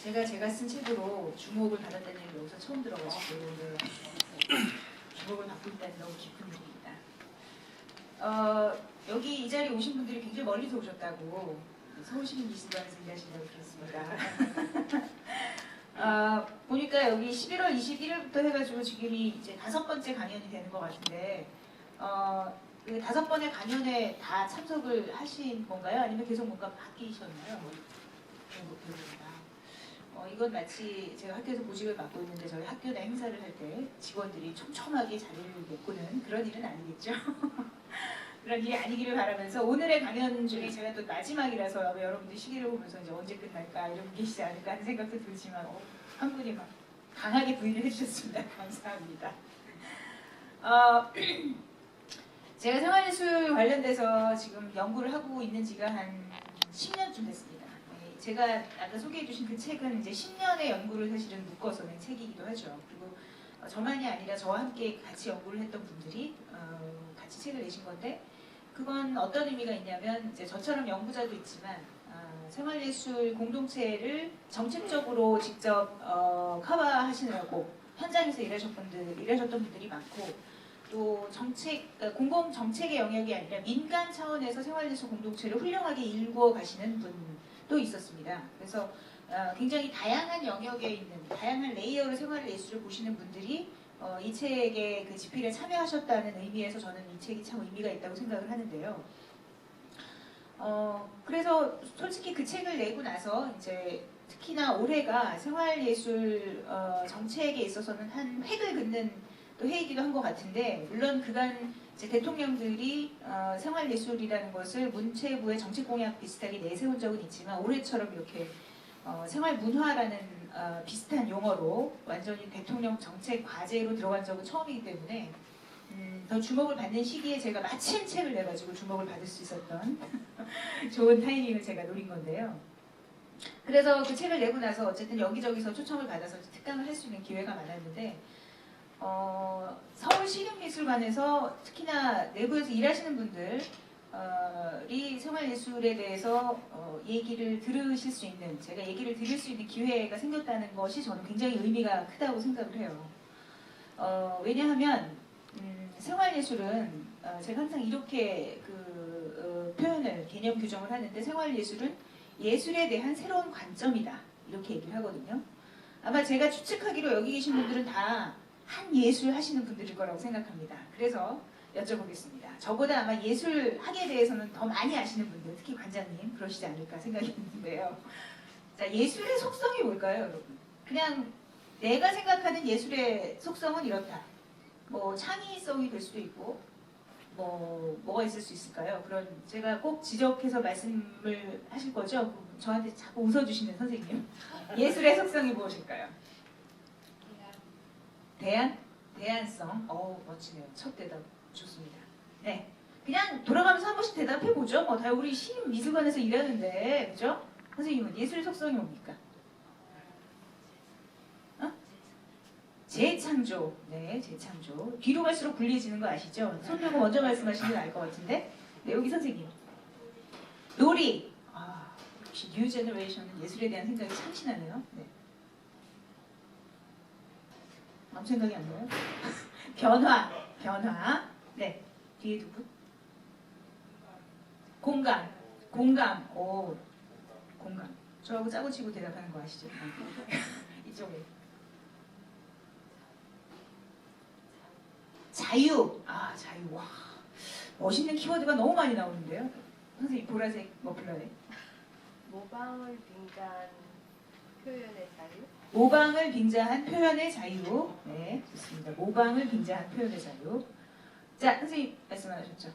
제가 쓴 책으로 주목을 받았다는 얘기 여기서 처음 들어가지고 네. 주목을 받고 있다는 너무 기쁜 일입니다. 여기 이 자리에 오신 분들이 굉장히 멀리서 오셨다고 서울시민미술관에서 일하신다고 들었습니다. 보니까 여기 11월 21일부터 해가지고 지금이 이제 5번째 강연이 되는 것 같은데 그 5번의 강연에 다 참석을 하신 건가요? 아니면 계속 뭔가 바뀌셨나요? 이건 마치 제가 학교에서 보직을 맡고 있는데 저희 학교 내 행사를 할 때 직원들이 촘촘하게 자리를 메꾸는 그런 일은 아니겠죠. 그런 일이 아니기를 바라면서 오늘의 강연 중에 제가 또 마지막이라서 여러분들 시기를 보면서 이제 언제 끝날까 이런 분 계시지 않을까 하는 생각도 들지만 한 분이 막 강하게 부인을 해주셨습니다. 감사합니다. 제가 생활예술 관련돼서 지금 연구를 하고 있는 지가 한 10년쯤 됐습니다. 제가 아까 소개해 주신 그 책은 이제 10년의 연구를 사실은 묶어서 낸 책이기도 하죠. 그리고 저만이 아니라 저와 함께 같이 연구를 했던 분들이 같이 책을 내신 건데 그건 어떤 의미가 있냐면 이제 저처럼 연구자도 있지만 생활예술 공동체를 정책적으로 직접 커버하시느라고 현장에서 일하셨던 분들이 많고 또 공공 정책의 영역이 아니라 민간 차원에서 생활예술 공동체를 훌륭하게 일구어 가시는 분도 있었습니다. 그래서 굉장히 다양한 영역에 있는 다양한 레이어로 생활예술을 보시는 분들이 이 책의 그 집필에 참여하셨다는 의미에서 저는 이 책이 참 의미가 있다고 생각을 하는데요. 그래서 솔직히 그 책을 내고 나서 이제 특히나 올해가 생활예술 정책에 있어서는 한 획을 긋는 또 해이기도 한 것 같은데 물론 그간 이제 대통령들이 생활예술이라는 것을 문체부의 정책공약 비슷하게 내세운 적은 있지만 올해처럼 이렇게 생활문화라는 비슷한 용어로 완전히 대통령 정책 과제로 들어간 적은 처음이기 때문에 더 주목을 받는 시기에 제가 마침 책을 내가지고 주목을 받을 수 있었던 좋은 타이밍을 제가 노린 건데요. 그래서 그 책을 내고 나서 어쨌든 여기저기서 초청을 받아서 특강을 할 수 있는 기회가 많았는데 서울시립미술관에서 특히나 내부에서 일하시는 분들이 생활예술에 대해서 얘기를 들으실 수 있는 제가 얘기를 들을 수 있는 기회가 생겼다는 것이 저는 굉장히 의미가 크다고 생각을 해요. 왜냐하면 생활예술은 제가 항상 이렇게 표현을 개념 규정을 하는데 생활예술은 예술에 대한 새로운 관점이다 이렇게 얘기를 하거든요. 아마 제가 추측하기로 여기 계신 분들은 다 한 예술 하시는 분들일 거라고 생각합니다. 그래서 여쭤보겠습니다. 저보다 아마 예술학에 대해서는 더 많이 아시는 분들, 특히 관장님 그러시지 않을까 생각이 드는데요. 자, 예술의 속성이 뭘까요, 여러분? 그냥 내가 생각하는 예술의 속성은 이렇다. 뭐 창의성이 될 수도 있고, 뭐가 있을 수 있을까요? 그런 제가 꼭 지적해서 말씀을 하실 거죠? 저한테 자꾸 웃어주시는 선생님. 예술의 속성이 무엇일까요? 대안성. 멋지네요. 첫 대답 좋습니다. 네, 그냥 돌아가면서 한 번씩 대답해 보죠. 다 우리 시민미술관에서 일하는데, 그죠? 선생님은 예술의 속성이 뭡니까? 재창조. 네, 재창조. 뒤로 갈수록 불리해지는 거 아시죠? 손 들고 먼저 말씀하시는 게 나을 것 같은데. 네, 여기 선생님. 놀이. 역시 뉴 제너레이션은 예술에 대한 생각이 참신하네요. 네. 아무 생각이 안 나요? 변화. 네, 뒤에 누구? 공감. 공감. 저하고 짜고 치고 대답하는 거 아시죠? 이쪽에. 자유. 자유. 와, 멋있는 키워드가 너무 많이 나오는데요. 선생님, 보라색 머플러에. 모방을 빙자한 표현의 자유? 모방을 빙자한 표현의 자유. 네, 좋습니다. 모방을 빙자한 표현의 자유. 자, 선생님 말씀하셨죠.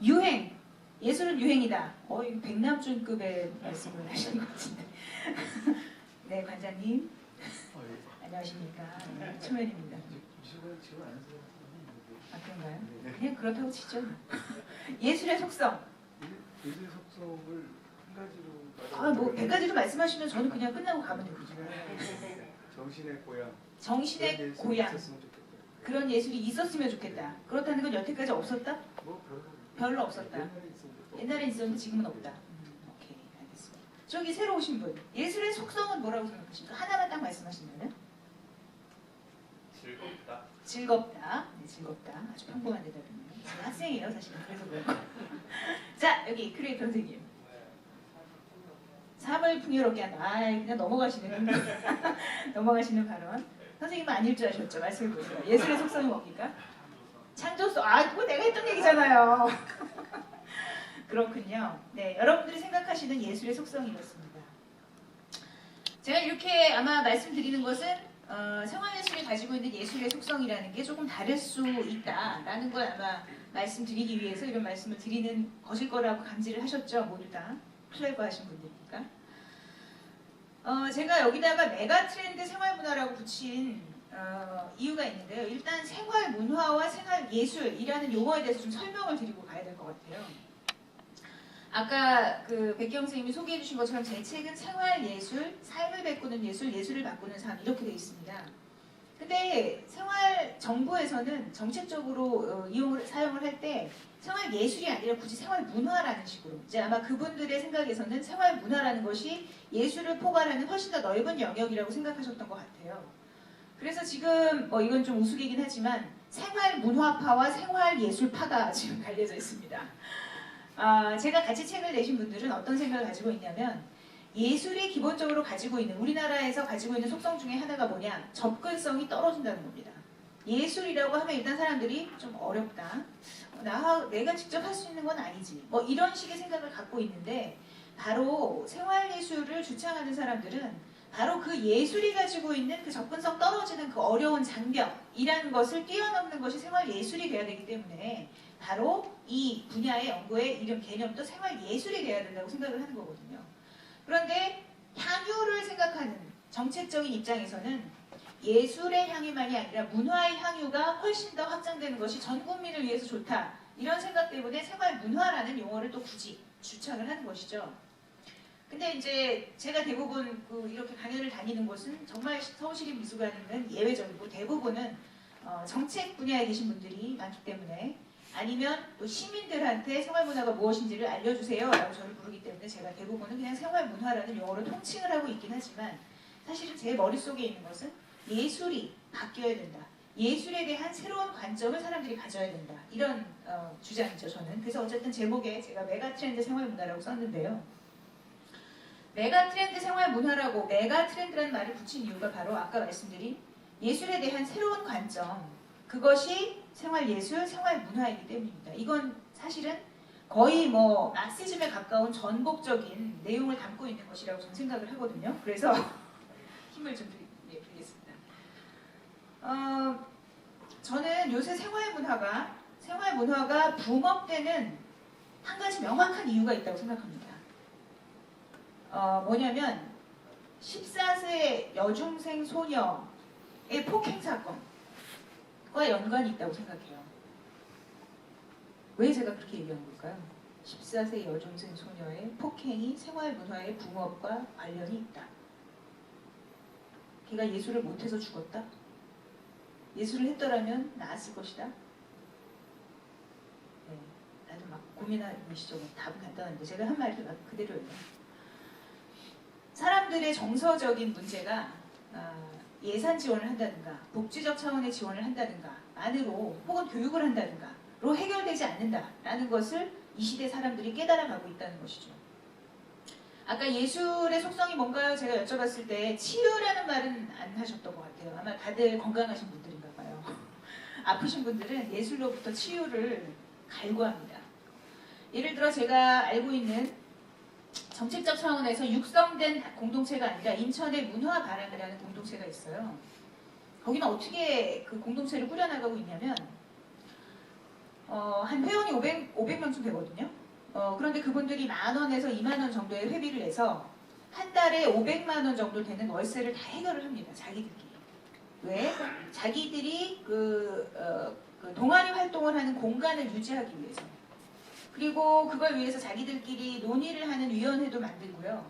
유행. 예술은 유행이다. 이거 백남준급의 말씀을 하시는 것 같은데. 네, 관장님. 안녕하십니까. 네, 초면입니다. 그런가요? 그냥 그렇다고 치죠. 예술의 속성. 예술의 속성을 한 가지로 100가지로 말씀하시면 저는 그냥 끝나고 가면 됩니다. 정신의 고향. 정신의 고향. 그런 예술이 있었으면 좋겠다. 그렇다는 건 여태까지 없었다? 별로 없었다. 옛날에 있었는데 지금은 없다. 오케이, 알겠습니다. 저기 새로 오신 분, 예술의 속성은 뭐라고 생각하십니까? 하나만 딱 말씀하시면은. 즐겁다. 즐겁다. 네, 즐겁다. 아주 평범한 대답입니다. 지금 학생이에요, 사실은. 그래서 그렇고. 자, 여기 크리에이터 선생님. 삶을 풍요롭게 한다. 아, 그냥 넘어가시는 넘어가시는 발언. 선생님은 안 일주하셨죠? 말씀해 보세요. 예술의 속성이 뭡니까? 창조성. 아, 그거 내가 했던 얘기잖아요. 그렇군요. 네, 여러분들이 생각하시는 예술의 속성이 이렇습니다. 제가 이렇게 아마 말씀드리는 것은 생활예술이 가지고 있는 예술의 속성이라는 게 조금 다를 수 있다라는 걸 아마 말씀드리기 위해서 이런 말씀을 드리는 것일 거라고 감지를 하셨죠, 모두 다. 클레버 하신 분들이니까. 제가 여기다가 메가 트렌드 생활문화라고 붙인 이유가 있는데요. 일단 생활문화와 생활예술이라는 용어에 대해서 좀 설명을 드리고 가야 될 것 같아요. 아까 그 백경 선생님이 소개해 주신 것처럼 제 책은 생활예술, 삶을 바꾸는 예술, 예술을 바꾸는 삶 이렇게 되어 있습니다. 근데 정부에서는 정책적으로 사용을 할 때 생활예술이 아니라 굳이 생활문화라는 식으로 이제 아마 그분들의 생각에서는 생활문화라는 것이 예술을 포괄하는 훨씬 더 넓은 영역이라고 생각하셨던 것 같아요. 그래서 지금 이건 좀 우스개긴 하지만 생활문화파와 생활예술파가 지금 갈려져 있습니다. 제가 같이 책을 내신 분들은 어떤 생각을 가지고 있냐면 예술이 기본적으로 가지고 있는 우리나라에서 가지고 있는 속성 중에 하나가 뭐냐? 접근성이 떨어진다는 겁니다. 예술이라고 하면 일단 사람들이 좀 어렵다. 내가 직접 할 수 있는 건 아니지. 이런 식의 생각을 갖고 있는데 바로 생활예술을 주창하는 사람들은 바로 그 예술이 가지고 있는 그 접근성 떨어지는 그 어려운 장벽이라는 것을 뛰어넘는 것이 생활예술이 돼야 되기 때문에 바로 이 분야의 연구의 이름 개념도 생활예술이 돼야 된다고 생각을 하는 거거든요. 그런데 향유를 생각하는 정책적인 입장에서는 예술의 향유만이 아니라 문화의 향유가 훨씬 더 확장되는 것이 전 국민을 위해서 좋다. 이런 생각 때문에 생활문화라는 용어를 또 굳이 주창을 하는 것이죠. 근데 이제 제가 대부분 이렇게 강연을 다니는 곳은 정말 서울시립미술관은 예외적이고 대부분은 정책 분야에 계신 분들이 많기 때문에 아니면 또 시민들한테 생활문화가 무엇인지를 알려주세요 라고 저를 부르기 때문에 제가 대부분은 그냥 생활문화라는 용어로 통칭을 하고 있긴 하지만 사실은 제 머릿속에 있는 것은 예술이 바뀌어야 된다. 예술에 대한 새로운 관점을 사람들이 가져야 된다. 이런 주장이죠, 저는. 그래서 어쨌든 제목에 제가 메가트렌드 생활문화라고 썼는데요. 메가트렌드 생활문화라고 메가트렌드라는 말을 붙인 이유가 바로 아까 말씀드린 예술에 대한 새로운 관점, 그것이 생활예술, 생활문화이기 때문입니다. 이건 사실은 거의 마르시즘에 가까운 전복적인 내용을 담고 있는 것이라고 저는 생각을 하거든요. 그래서 힘을 좀 드리겠습니다. 저는 요새 생활문화가 붐업되는 한 가지 명확한 이유가 있다고 생각합니다. 뭐냐면 14세 여중생 소녀의 폭행 사건과 연관이 있다고 생각해요. 왜 제가 그렇게 얘기한 걸까요? 14세 여중생 소녀의 폭행이 생활문화의 붕업과 관련이 있다. 걔가 예술을 못해서 죽었다? 예술을 했더라면 나았을 것이다? 네, 나도 막 고민하시죠. 답은 간단한데 제가 한 말이 그대로예요. 사람들의 정서적인 문제가 예산 지원을 한다든가 복지적 차원의 지원을 한다든가 안으로 혹은 교육을 한다든가로 해결되지 않는다라는 것을 이 시대 사람들이 깨달아가고 있다는 것이죠. 아까 예술의 속성이 뭔가요? 제가 여쭤봤을 때 치유라는 말은 안 하셨던 것 같아요. 아마 다들 건강하신 분들인가 봐요. 아프신 분들은 예술로부터 치유를 갈구합니다. 예를 들어 제가 알고 있는 정책적 차원에서 육성된 공동체가 아니라 인천의 문화바람이라는 공동체가 있어요. 거기는 어떻게 그 공동체를 꾸려나가고 있냐면 한 회원이 500명쯤 되거든요. 그런데 그분들이 10,000원에서 20,000원 정도의 회비를 내서 한 달에 500만 원 정도 되는 월세를 다 해결을 합니다. 자기들끼리. 왜? 자기들이 그 동아리 활동을 하는 공간을 유지하기 위해서. 그리고 그걸 위해서 자기들끼리 논의를 하는 위원회도 만들고요.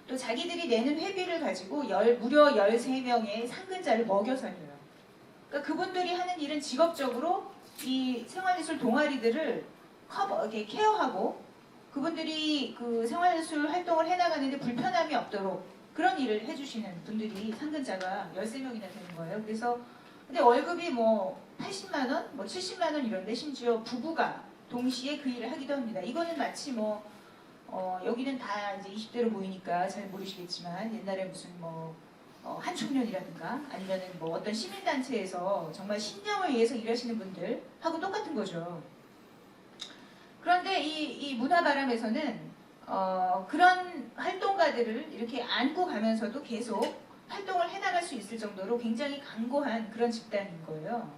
또 자기들이 내는 회비를 가지고 무려 13명의 상근자를 먹여 살려요. 그러니까 그분들이 하는 일은 직업적으로 이 생활예술 동아리들을 이렇게 케어하고 그분들이 그 생활예술 활동을 해나가는데 불편함이 없도록 그런 일을 해주시는 분들이 상근자가 13명이나 되는 거예요. 그래서 근데 월급이 뭐 80만 원, 뭐 70만 원 이런데 심지어 부부가 동시에 그 일을 하기도 합니다. 이거는 마치 뭐 여기는 다 이제 20대로 보이니까 잘 모르시겠지만 옛날에 무슨 뭐 한총련이라든가 아니면은 뭐 어떤 시민단체에서 정말 신념을 위해서 일하시는 분들하고 똑같은 거죠. 그런데 이 문화바람에서는 그런 활동가들을 이렇게 안고 가면서도 계속 활동을 해나갈 수 있을 정도로 굉장히 강고한 그런 집단인 거예요.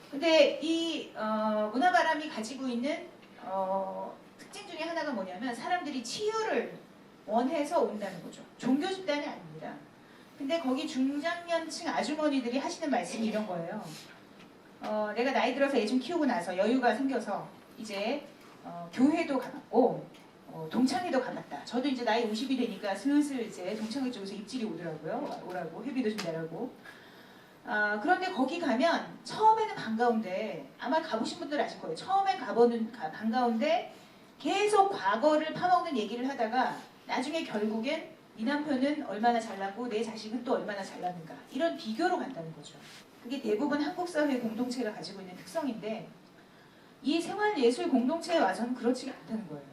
근데 이 문화바람이 가지고 있는 특징 중에 하나가 뭐냐면 사람들이 치유를 원해서 온다는 거죠. 종교 집단이 아닙니다. 근데 거기 중장년층 아주머니들이 하시는 말씀이 이런 거예요. 내가 나이 들어서 애 좀 키우고 나서 여유가 생겨서 이제 교회도 가봤고 동창회도 가봤다. 저도 이제 나이 50이 되니까 슬슬 이제 동창회 쪽에서 입질이 오더라고요. 오라고 회비도 좀 내라고. 그런데 거기 가면 처음에는 반가운데 아마 가보신 분들 아실 거예요. 처음엔 반가운데 계속 과거를 파먹는 얘기를 하다가 나중에 결국엔 네 남편은 얼마나 잘났고 내 자식은 또 얼마나 잘났는가 이런 비교로 간다는 거죠. 그게 대부분 한국 사회 공동체가 가지고 있는 특성인데 이 생활예술 공동체에 와서는 그렇지가 않다는 거예요.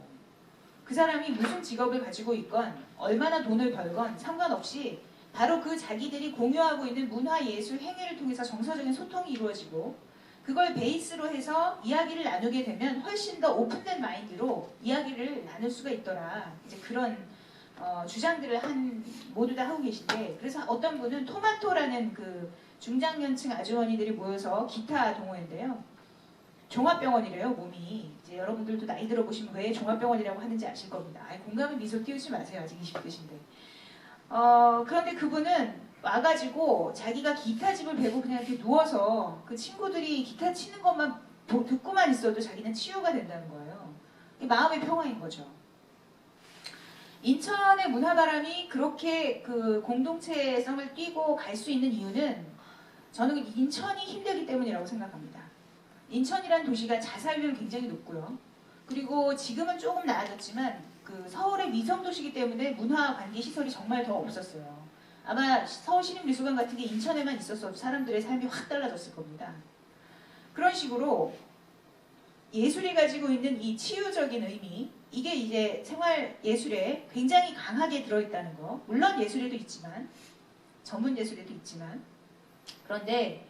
그 사람이 무슨 직업을 가지고 있건 얼마나 돈을 벌건 상관없이 바로 그 자기들이 공유하고 있는 문화예술 행위를 통해서 정서적인 소통이 이루어지고 그걸 베이스로 해서 이야기를 나누게 되면 훨씬 더 오픈된 마인드로 이야기를 나눌 수가 있더라. 이제 그런 주장들을 모두 다 하고 계신데 그래서 어떤 분은 토마토라는 그 중장년층 아주머니들이 모여서 기타 동호회인데요. 종합병원이래요, 몸이. 이제 여러분들도 나이 들어보시면 왜 종합병원이라고 하는지 아실 겁니다. 공감의 미소 띄우지 마세요. 아직 20대신데. 그런데 그분은 와가지고 자기가 기타집을 베고 그냥 이렇게 누워서 그 친구들이 기타 치는 것만 듣고만 있어도 자기는 치유가 된다는 거예요. 마음의 평화인 거죠. 인천의 문화바람이 그렇게 그 공동체성을 띠고 갈 수 있는 이유는 저는 인천이 힘들기 때문이라고 생각합니다. 인천이란 도시가 자살률이 굉장히 높고요. 그리고 지금은 조금 나아졌지만 그 서울의 위성도시이기 때문에 문화관계시설이 정말 더 없었어요. 아마 서울시립미술관 같은 게 인천에만 있었어도 사람들의 삶이 확 달라졌을 겁니다. 그런 식으로 예술이 가지고 있는 이 치유적인 의미, 이게 이제 생활예술에 굉장히 강하게 들어있다는 거. 물론 예술에도 있지만, 전문예술에도 있지만, 그런데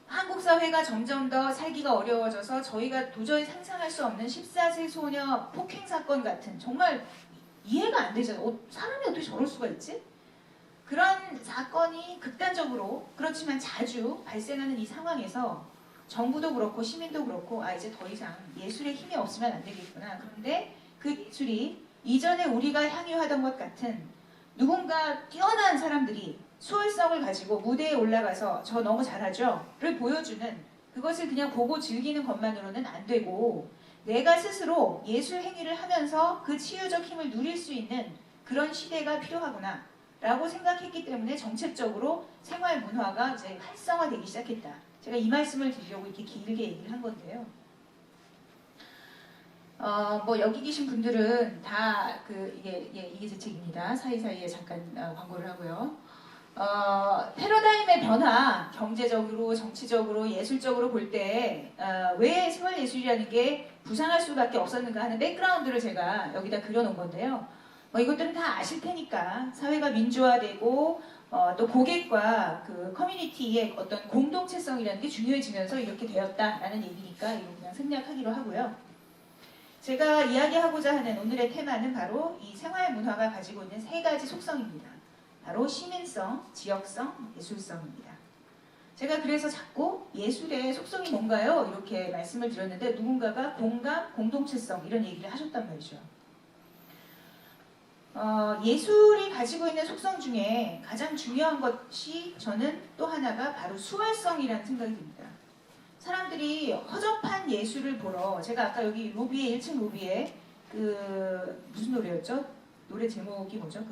한국 사회가 점점 더 살기가 어려워져서 저희가 도저히 상상할 수 없는 14세 소녀 폭행 사건 같은 정말 이해가 안 되잖아요. 사람이 어떻게 저럴 수가 있지? 그런 사건이 극단적으로 그렇지만 자주 발생하는 이 상황에서 정부도 그렇고 시민도 그렇고 이제 더 이상 예술에 힘이 없으면 안 되겠구나. 그런데 그 예술이 이전에 우리가 향유하던 것 같은 누군가 뛰어난 사람들이 수월성을 가지고 무대에 올라가서 저 너무 잘하죠? 를 보여주는 그것을 그냥 보고 즐기는 것만으로는 안 되고 내가 스스로 예술 행위를 하면서 그 치유적 힘을 누릴 수 있는 그런 시대가 필요하구나 라고 생각했기 때문에 정책적으로 생활문화가 이제 활성화되기 시작했다. 제가 이 말씀을 드리려고 이렇게 길게 얘기를 한 건데요. 뭐 여기 계신 분들은 다 이게 제 책입니다. 사이사이에 잠깐 광고를 하고요. 패러다임의 변화, 경제적으로, 정치적으로, 예술적으로 볼 때 왜 생활예술이라는 게 부상할 수밖에 없었는가 하는 백그라운드를 제가 여기다 그려놓은 건데요. 이것들은 다 아실 테니까 사회가 민주화되고 또 고객과 그 커뮤니티의 어떤 공동체성이라는 게 중요해지면서 이렇게 되었다라는 얘기니까 이거 그냥 생략하기로 하고요. 제가 이야기하고자 하는 오늘의 테마는 바로 이 생활문화가 가지고 있는 세 가지 속성입니다. 바로 시민성, 지역성, 예술성입니다. 제가 그래서 자꾸 예술의 속성이 뭔가요? 이렇게 말씀을 드렸는데 누군가가 공감, 공동체성 이런 얘기를 하셨단 말이죠. 예술이 가지고 있는 속성 중에 가장 중요한 것이 저는 또 하나가 바로 수월성이라는 생각이 듭니다. 사람들이 허접한 예술을 보러 제가 아까 여기 로비에 1층 로비에 그 무슨 노래였죠? 노래 제목이 뭐죠?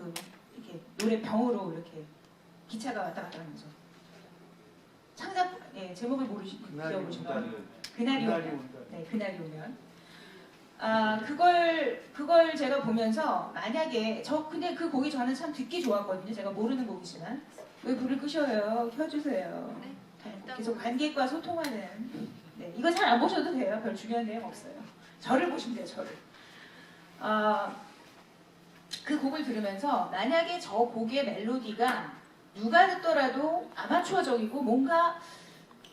이렇게 노래병으로 이렇게 기차가 왔다 갔다 하면서 제목을 기억해보시면 그날이 오면. 네, 그날이 오면. 그걸 제가 보면서 만약에 근데 그 곡이 저는 참 듣기 좋았거든요. 제가 모르는 곡이지만 왜 불을 끄셔요? 켜주세요. 네. 계속 관객과 소통하는. 네, 이거 잘 안 보셔도 돼요. 별 중요한 내용 없어요. 저를 보시면 돼요. 저를. 그 곡을 들으면서 만약에 저 곡의 멜로디가 누가 듣더라도 아마추어적이고 뭔가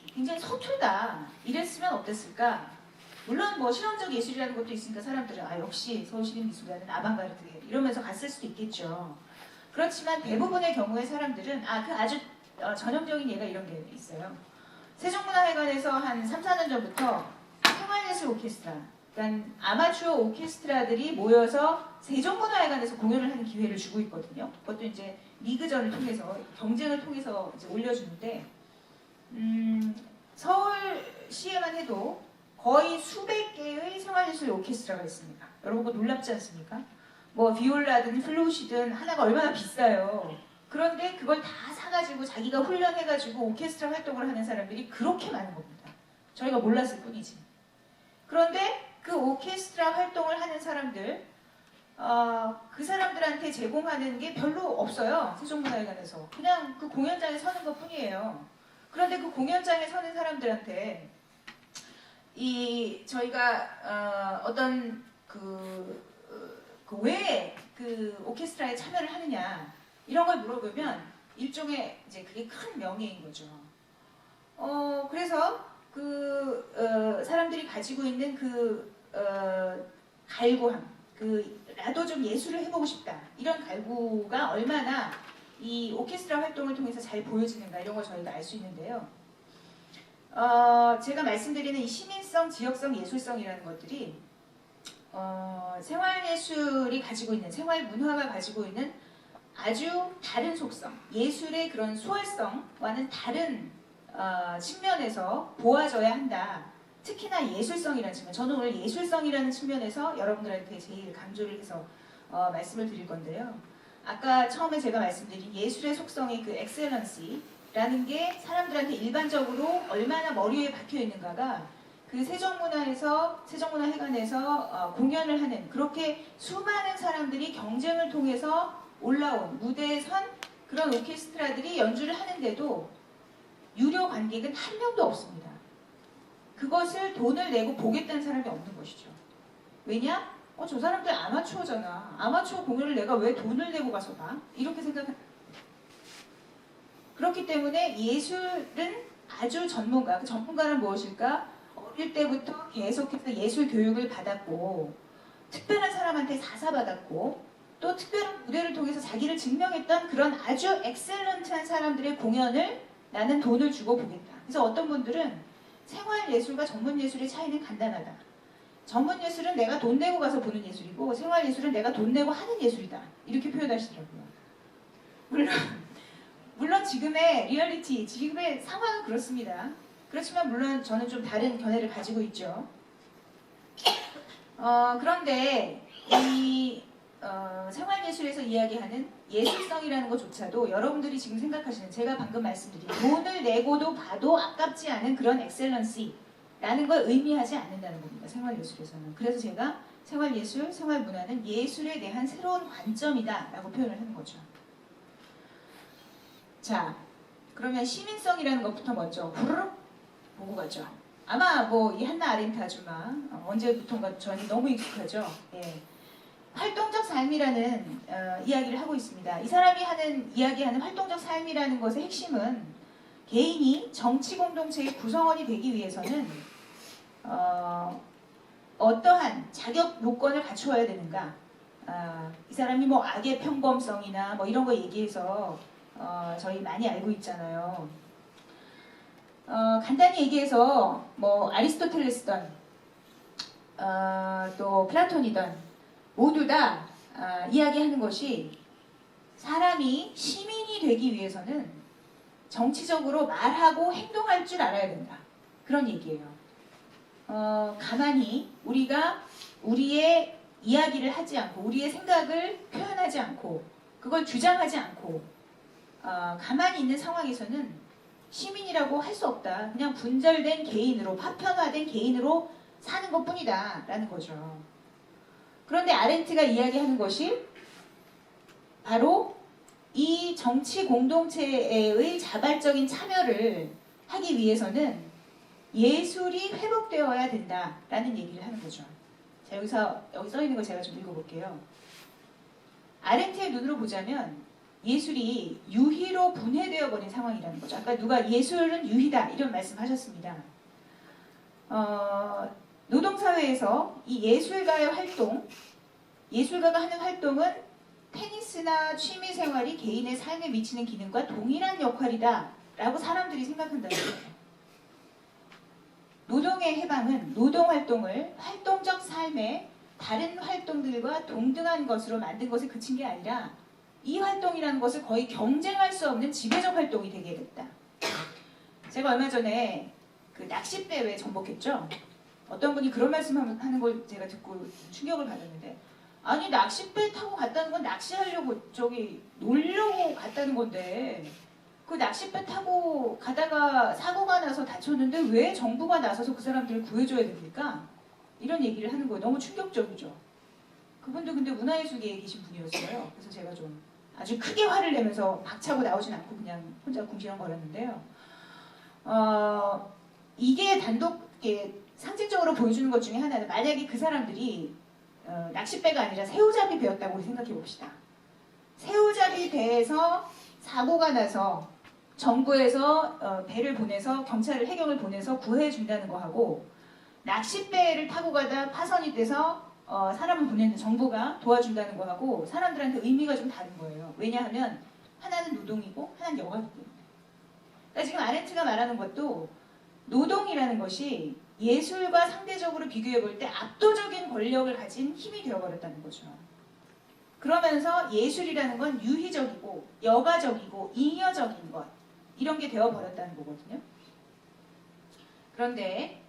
굉장히 서툴다 이랬으면 어땠을까? 물론 뭐 실험적 예술이라는 것도 있으니까 사람들은 역시 서울시립미술관은 아방가르드해 이러면서 갔을 수도 있겠죠. 그렇지만 대부분의 경우의 사람들은 그 아주 전형적인 예가 이런 게 있어요. 세종문화회관에서 한 3, 4년 전부터 생활예술 오케스트라, 그러니까 아마추어 오케스트라들이 모여서 세종문화회관에서 공연을 하는 기회를 주고 있거든요. 그것도 이제 리그전을 통해서 경쟁을 통해서 이제 올려주는데 서울시에만 해도 거의 수백 개의 생활예술 오케스트라가 있습니다. 여러분 그거 놀랍지 않습니까? 뭐 비올라든 플루시든 하나가 얼마나 비싸요. 그런데 그걸 다 사가지고 자기가 훈련해가지고 오케스트라 활동을 하는 사람들이 그렇게 많은 겁니다. 저희가 몰랐을 뿐이지. 그런데 그 오케스트라 활동을 하는 사람들, 그 사람들한테 제공하는 게 별로 없어요. 세종문화회관에서. 그냥 그 공연장에 서는 것 뿐이에요. 그런데 그 공연장에 서는 사람들한테 저희가 어떤 왜 그 오케스트라에 참여를 하느냐 이런 걸 물어보면 일종의 이제 그게 큰 명예인 거죠. 그래서 사람들이 가지고 있는 갈구함, 나도 좀 예술을 해보고 싶다 이런 갈구가 얼마나 이 오케스트라 활동을 통해서 잘 보여지는가 이런 걸 저희가 알 수 있는데요. 제가 말씀드리는 이 시민성, 지역성, 예술성이라는 것들이 생활예술이 가지고 있는, 생활문화가 가지고 있는 아주 다른 속성, 예술의 그런 수월성과는 다른 측면에서 보아져야 한다. 특히나 예술성이라는 측면, 저는 오늘 예술성이라는 측면에서 여러분들한테 제일 강조를 해서 말씀을 드릴 건데요. 아까 처음에 제가 말씀드린 예술의 속성의 그 엑셀런시라는 게 사람들한테 일반적으로 얼마나 머리에 박혀 있는가가 그 세종문화회관에서 공연을 하는 그렇게 수많은 사람들이 경쟁을 통해서 올라온 무대에 선 그런 오케스트라들이 연주를 하는데도 유료 관객은 한 명도 없습니다. 그것을 돈을 내고 보겠다는 사람이 없는 것이죠. 왜냐? 저 사람들 아마추어잖아. 아마추어 공연을 내가 왜 돈을 내고 가서 봐? 이렇게 생각합니다. 그렇기 때문에 예술은 아주 전문가, 그 전문가는 무엇일까? 어릴 때부터 계속해서 예술 교육을 받았고 특별한 사람한테 사사받았고 또 특별한 무대를 통해서 자기를 증명했던 그런 아주 엑셀런트한 사람들의 공연을 나는 돈을 주고 보겠다. 그래서 어떤 분들은 생활예술과 전문예술의 차이는 간단하다. 전문예술은 내가 돈 내고 가서 보는 예술이고 생활예술은 내가 돈 내고 하는 예술이다. 이렇게 표현하시더라고요. 물론 지금의 리얼리티, 지금의 상황은 그렇습니다. 그렇지만 물론 저는 좀 다른 견해를 가지고 있죠. 그런데 이 생활예술에서 이야기하는 예술성이라는 것조차도 여러분들이 지금 생각하시는 제가 방금 말씀드린 돈을 내고도 봐도 아깝지 않은 그런 엑셀런시라는 걸 의미하지 않는다는 겁니다. 생활예술에서는. 그래서 제가 생활예술, 생활문화는 예술에 대한 새로운 관점이다 라고 표현을 하는 거죠. 자, 그러면 시민성이라는 것부터 먼저 후루룩 보고 가죠. 아마 뭐 이 한나 아렌트 아줌마 언제부턴가 저한테 너무 익숙하죠. 예. 활동적 삶이라는 이야기를 하고 있습니다. 이 사람이 이야기하는 활동적 삶이라는 것의 핵심은 개인이 정치 공동체의 구성원이 되기 위해서는 어떠한 자격 요건을 갖추어야 되는가? 이 사람이 뭐 악의 평범성이나 뭐 이런 거 얘기해서 저희 많이 알고 있잖아요. 간단히 얘기해서 뭐 아리스토텔레스든 또 플라톤이든 모두 다 이야기하는 것이 사람이 시민이 되기 위해서는 정치적으로 말하고 행동할 줄 알아야 된다. 그런 얘기예요. 가만히 우리가 우리의 이야기를 하지 않고 우리의 생각을 표현하지 않고 그걸 주장하지 않고 가만히 있는 상황에서는 시민이라고 할 수 없다. 그냥 분절된 개인으로, 파편화된 개인으로 사는 것뿐이다 라는 거죠. 그런데 아렌트가 이야기하는 것이 바로 이 정치 공동체의 자발적인 참여를 하기 위해서는 예술이 회복되어야 된다라는 얘기를 하는 거죠. 자, 여기 써 있는 거 제가 좀 읽어볼게요. 아렌트의 눈으로 보자면 예술이 유희로 분해되어 버린 상황이라는 거죠. 아까 누가 예술은 유희다 이런 말씀하셨습니다. 노동사회에서 이 예술가의 활동, 예술가가 하는 활동은 테니스나 취미생활이 개인의 삶에 미치는 기능과 동일한 역할이다 라고 사람들이 생각한다는 거예요. 노동의 해방은 노동활동을 활동적 삶의 다른 활동들과 동등한 것으로 만든 것에 그친 게 아니라 이 활동이라는 것을 거의 경쟁할 수 없는 지배적 활동이 되게 됐다. 제가 얼마 전에 그 낚싯배 왜 정복했죠? 어떤 분이 그런 말씀하는 걸 제가 듣고 충격을 받았는데, 아니 낚싯배 타고 갔다는 건 낚시하려고 저기 놀려고 갔다는 건데 그 낚싯배 타고 가다가 사고가 나서 다쳤는데 왜 정부가 나서서 그 사람들을 구해줘야 됩니까? 이런 얘기를 하는 거예요. 너무 충격적이죠. 그분도 근데 문화예술계에 계신 분이었어요. 그래서 제가 좀 아주 크게 화를 내면서 박차고 나오진 않고 그냥 혼자 궁시렁거렸는데요. 이게 단독 상징적으로 보여주는 것 중에 하나는, 만약에 그 사람들이 낚싯배가 아니라 새우잡이 배였다고 생각해 봅시다. 새우잡이 배에서 사고가 나서 정부에서 배를 보내서 경찰을 해경을 보내서 구해준다는 거하고, 낚싯배를 타고 가다 파손이 돼서 사람을 보내는 정부가 도와준다는 거하고 사람들한테 의미가 좀 다른 거예요. 왜냐하면 하나는 노동이고 하나는 여가이기 때문에. 그러니까 지금 아렌트가 말하는 것도 노동이라는 것이 예술과 상대적으로 비교해 볼 때 압도적인 권력을 가진 힘이 되어버렸다는 거죠. 그러면서 예술이라는 건 유희적이고 여가적이고 잉여적인 것, 이런 게 되어버렸다는 거거든요. 그런데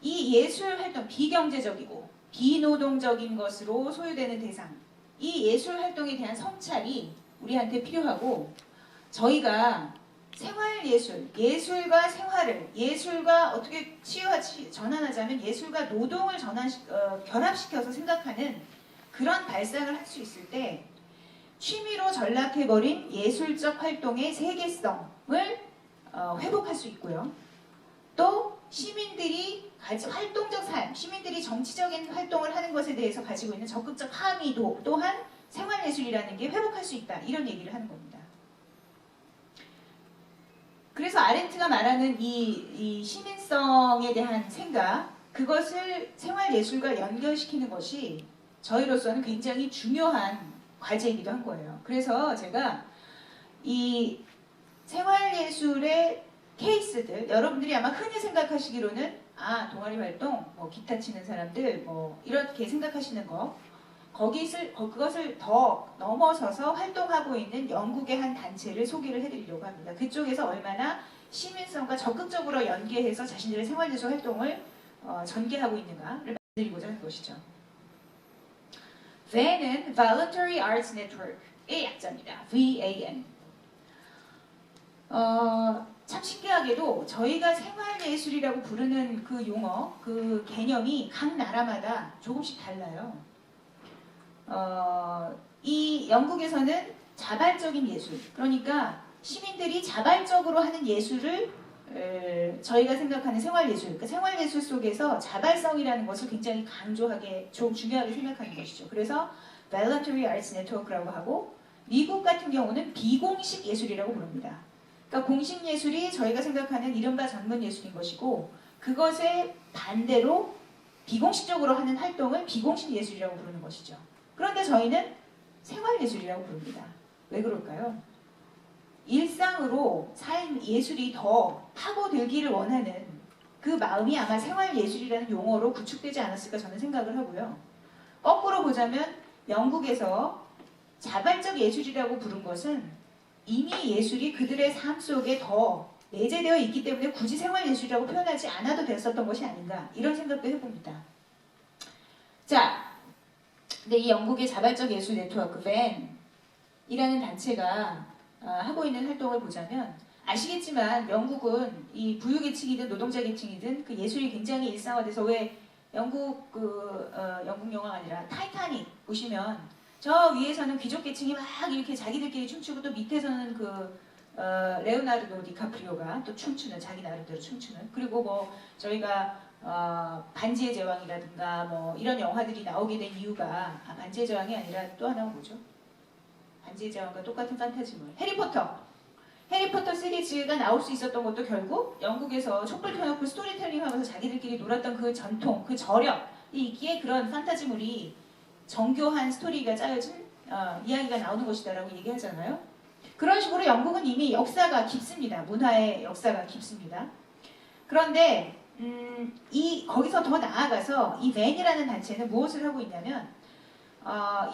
이 예술 활동, 비경제적이고 비노동적인 것으로 소유되는 대상, 이 예술 활동에 대한 성찰이 우리한테 필요하고, 저희가 생활예술, 예술과 생활을, 예술과 어떻게 전환하자면 예술과 노동을 결합시켜서 생각하는 그런 발상을 할 수 있을 때 취미로 전락해버린 예술적 활동의 세계성을 회복할 수 있고요. 또 시민들이 활동적 삶, 시민들이 정치적인 활동을 하는 것에 대해서 가지고 있는 적극적 함의도 또한 생활예술이라는 게 회복할 수 있다, 이런 얘기를 하는 겁니다. 그래서 아렌트가 말하는 이 시민성에 대한 생각, 그것을 생활예술과 연결시키는 것이 저희로서는 굉장히 중요한 과제이기도 한 거예요. 그래서 제가 이 생활예술의 케이스들, 여러분들이 아마 흔히 생각하시기로는 동아리 활동, 기타 치는 사람들, 이렇게 생각하시는 거, 그것을 더 넘어서서 활동하고 있는 영국의 한 단체를 소개를 해드리려고 합니다. 그쪽에서 얼마나 시민성과 적극적으로 연계해서 자신들의 생활예술 활동을 전개하고 있는가를 말씀드리고자 하는 것이죠. VAN은 Voluntary Arts Network의 약자입니다. VAN. 참 신기하게도 저희가 생활예술이라고 부르는 그 용어, 그 개념이 각 나라마다 조금씩 달라요. 이 영국에서는 자발적인 예술, 그러니까 시민들이 자발적으로 하는 예술을 저희가 생각하는 생활예술, 그러니까 생활예술 속에서 자발성이라는 것을 굉장히 강조하게, 중요하게 생각하는 것이죠. 그래서 Voluntary Arts Network라고 하고, 미국 같은 경우는 비공식 예술이라고 부릅니다. 그러니까 공식 예술이 저희가 생각하는 이른바 전문 예술인 것이고, 그것에 반대로 비공식적으로 하는 활동을 비공식 예술이라고 부르는 것이죠. 그런데 저희는 생활예술이라고 부릅니다. 왜 그럴까요? 일상으로 예술이 더 파고들기를 원하는 그 마음이 아마 생활예술이라는 용어로 구축되지 않았을까 저는 생각을 하고요. 거꾸로 보자면 영국에서 자발적 예술이라고 부른 것은 이미 예술이 그들의 삶 속에 더 내재되어 있기 때문에 굳이 생활예술이라고 표현하지 않아도 됐었던 것이 아닌가, 이런 생각도 해봅니다. 자, 근데 이 영국의 자발적 예술 네트워크 VAN이라는 단체가 하고 있는 활동을 보자면 아시겠지만 영국은 이 부유계층이든 노동자 계층이든 그 예술이 굉장히 일상화돼서 왜 영국 영화가 아니라 타이타닉 보시면 저 위에서는 귀족 계층이 막 이렇게 자기들끼리 춤추고 또 밑에서는 레오나르도 디카프리오가 또 춤추는 자기 나름대로 춤추는 그리고 뭐 저희가 반지의 제왕이라든가 뭐 이런 영화들이 나오게 된 이유가 반지의 제왕이 아니라 또 하나가 뭐죠? 반지의 제왕과 똑같은 판타지물 해리포터 시리즈가 나올 수 있었던 것도 결국 영국에서 촛불 켜놓고 스토리텔링 하면서 자기들끼리 놀았던 그 전통, 그 저력이 있기에 그런 판타지물이 정교한 스토리가 짜여진 이야기가 나오는 것이다라고 얘기하잖아요. 그런 식으로 영국은 이미 역사가 깊습니다. 문화의 역사가 깊습니다. 그런데 거기서 더 나아가서 이 벤이라는 단체는 무엇을 하고 있냐면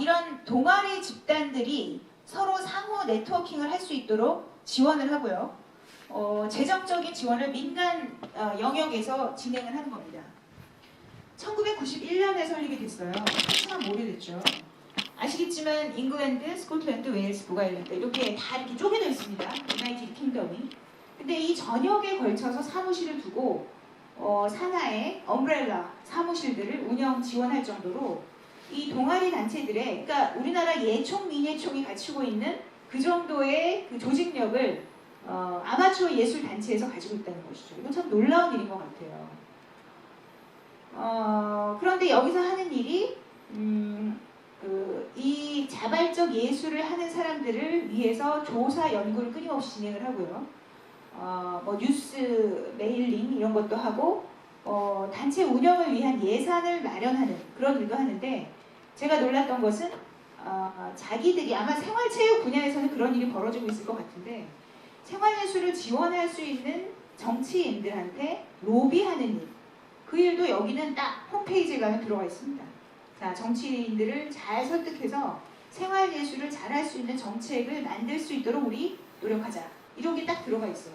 이런 동아리 집단들이 서로 상호 네트워킹을 할 수 있도록 지원을 하고요. 재정적인 지원을 민간 영역에서 진행을 하는 겁니다. 1991년에 설립이 됐어요. 한참 오래됐죠. 아시겠지만 잉글랜드, 스코틀랜드, 웨일스, 북아일랜드 이렇게 다 이렇게 쪼개져 있습니다. 유나이티드 킹덤이. 근데 이 전역에 걸쳐서 사무실을 두고 산하의 엄브렐라 사무실들을 운영 지원할 정도로 이 동아리 단체들의 그러니까 우리나라 예총, 민예총이 갖추고 있는 그 정도의 그 조직력을 아마추어 예술 단체에서 가지고 있다는 것이죠. 이건 참 놀라운 일인 것 같아요. 그런데 여기서 하는 일이 이 자발적 예술을 하는 사람들을 위해서 조사 연구를 끊임없이 진행을 하고요. 뭐 뉴스 메일링 이런 것도 하고 단체 운영을 위한 예산을 마련하는 그런 일도 하는데 제가 놀랐던 것은 자기들이 아마 생활체육 분야에서는 그런 일이 벌어지고 있을 것 같은데 생활예술을 지원할 수 있는 정치인들한테 로비하는 일, 그 일도 여기는 딱 홈페이지에 가면 들어가 있습니다. 자, 정치인들을 잘 설득해서 생활예술을 잘할 수 있는 정책을 만들 수 있도록 우리 노력하자. 이런 게 딱 들어가 있어요.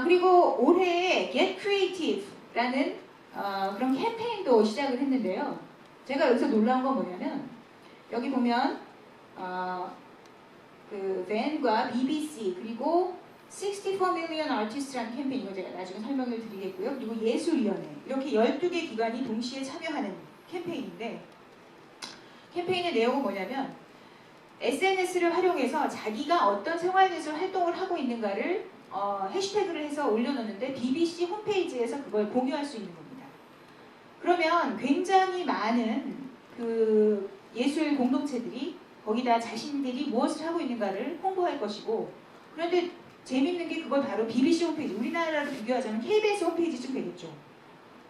그리고 올해 Get Creative라는 그런 캠페인도 시작을 했는데요. 제가 여기서 놀라운 건 뭐냐면 여기 보면 그 벤과 BBC 그리고 64 million artists라는 캠페인 이거 제가 나중에 설명을 드리겠고요. 그리고 예술위원회 이렇게 12개 기관이 동시에 참여하는 캠페인인데 캠페인의 내용은 뭐냐면 SNS를 활용해서 자기가 어떤 생활예술 활동을 하고 있는가를 해시태그를 해서 올려놓는데 BBC 홈페이지에서 그걸 공유할 수 있는 겁니다. 그러면 굉장히 많은 그 예술 공동체들이 거기다 자신들이 무엇을 하고 있는가를 홍보할 것이고 그런데 재밌는 게 그걸 바로 BBC 홈페이지, 우리나라로 비교하자면 KBS 홈페이지쯤 되겠죠.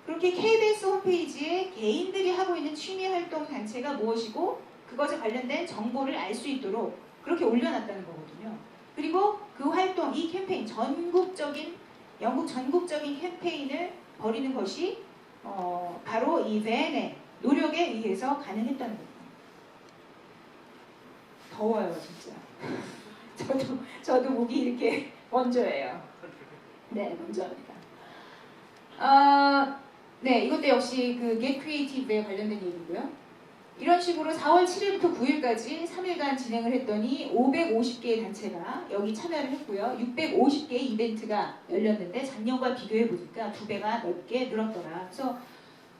그렇게 KBS 홈페이지에 개인들이 하고 있는 취미활동 단체가 무엇이고 그것에 관련된 정보를 알 수 있도록 그렇게 올려놨다는 거거든요. 그리고 그 활동, 이 캠페인, 영국 전국적인 캠페인을 벌이는 것이 바로 이 벤의 노력에 의해서 가능했다는 겁니다. 더워요, 진짜. 저도 목이 이렇게 건조해요. 네, 건조합니다. 네, 이것도 역시 그 Get Creative에 관련된 얘기고요. 이런 식으로 4월 7일부터 9일까지 3일간 진행을 했더니 550개의 단체가 여기 참여를 했고요. 650개의 이벤트가 열렸는데 작년과 비교해 보니까 2배가 넘게 늘었더라. 그래서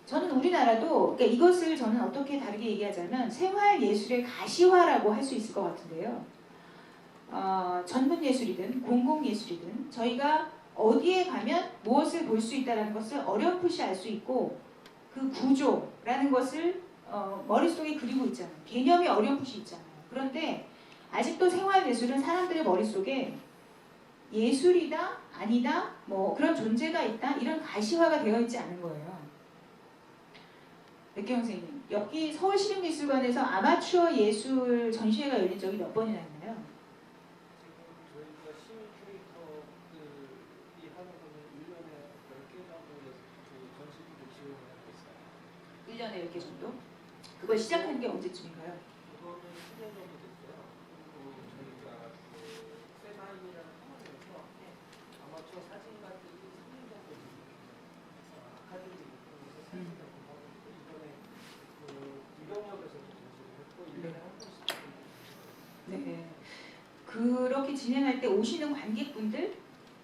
저는 우리나라도 그러니까 이것을 저는 어떻게 다르게 얘기하자면 생활예술의 가시화라고 할 수 있을 것 같은데요. 전문예술이든 공공예술이든 저희가 어디에 가면 무엇을 볼 수 있다는 것을 어렴풋이 알 수 있고 그 구조라는 것을 머릿속에 그리고 있잖아요. 개념이 어렴풋이 있잖아요. 그런데 아직도 생활예술은 사람들의 머릿속에 예술이다, 아니다, 뭐 그런 존재가 있다 이런 가시화가 되어 있지 않은 거예요. 백경 선생님, 여기 서울시립미술관에서 아마추어 예술 전시회가 열린 적이 몇 번이나 있나요? 저희가 시민 큐레이터들이 하는 거는 1년에 10개 정도의 전시들을 지원을 하고 있어요. 1년에 10개 정도? 그걸 시작한 게 언제쯤인가요? 그거는 10년 정도 됐어요. 그리고 저희가 세마인이라는 학원에서 아마추어 사진가들이 3년 정도 아카데미 입장에서 사진 작품하고 있고 이번에 이병역에서도 전시를 했고 1년에 한 번씩 네. 그렇게 진행할 때 오시는 관객분들,